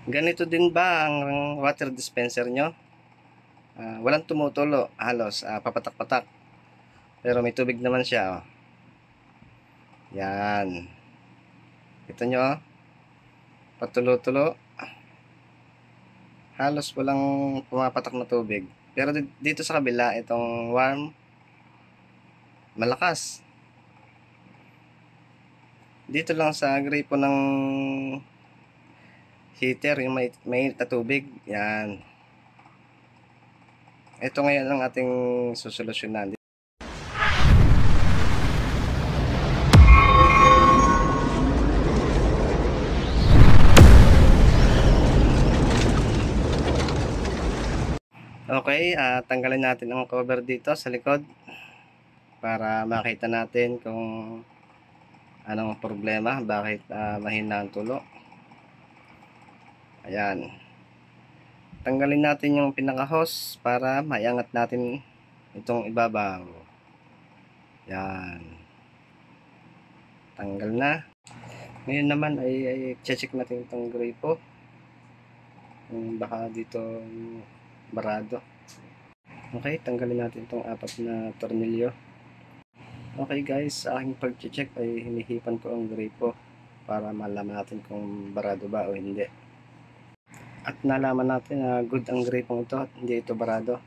Ganito din ba ang water dispenser nyo? Walang tumutulo halos, papatak-patak. Pero may tubig naman siya, oh. Yan. Ito nyo, oh. Patulo-tulo. Halos walang pumapatak na tubig. Pero dito sa kabila, itong warm, malakas. Dito lang sa gripo ng heater, yung mainit na tubig. Yan. Ito ngayon ang ating susolusyonan. Okay, tanggalin natin ang cover dito sa likod para makita natin kung anong problema, bakit mahina ang tulo. Ayan. Tanggalin natin yung pinaka-hose para maiangat natin itong ibabaw. Yan. Tanggal na. Ngayon naman ay check natin itong gripo. Kung baka dito barado. Okay, tanggalin natin itong 4 na tornilyo. Okay guys, sa aking pag-check ay hinihipan ko ang gripo para malaman natin kung barado ba o hindi. At nalaman natin na good ang gripong ito at hindi ito barado.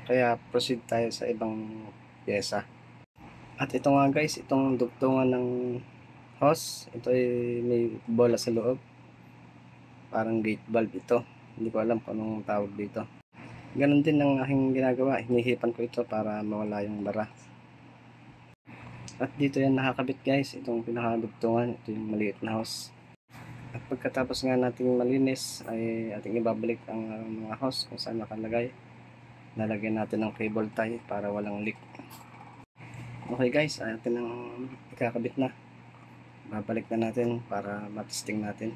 Kaya proceed tayo sa ibang pyesa. At ito nga guys, itong dugtungan ng hose, ito ay may bola sa loob. Parang gate valve ito. Hindi ko alam kung anong tawag dito. Ganon din ang aking ginagawa. Hinihipan ko ito para mawala yung bara. At dito yan nakakabit guys, itong pinakadugtungan. Ito yung maliit na hose. At pagkatapos nga nating malinis ay ating ibabalik ang mga hose kung saan nakalagay. Lalagyan natin ng cable tie para walang leak. Okay guys, atin ang ikakabit na. Babalik na natin para matesting natin.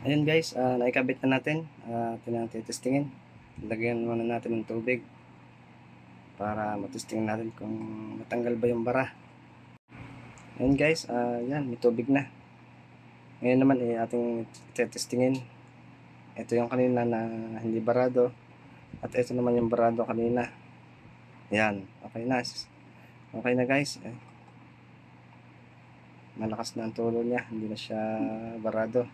Ayan guys, naikabit na natin. Tinatestingin. Lagyan muna natin ng tubig para matesting natin kung natanggal ba yung bara. Ayan guys, yan, may tubig na. Ngayon naman ating testingin. Ito yung kanina na hindi barado. At ito naman yung barado kanina. Yan, okay na. Okay na guys. Malakas na ang tulo niya, hindi na siya barado.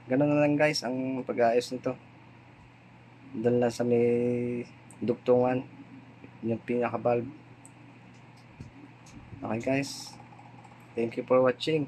Ganun na lang guys ang pag-aayos nito. Doon lang sa may dugtungan yung pinaka valve. Okay guys, thank you for watching.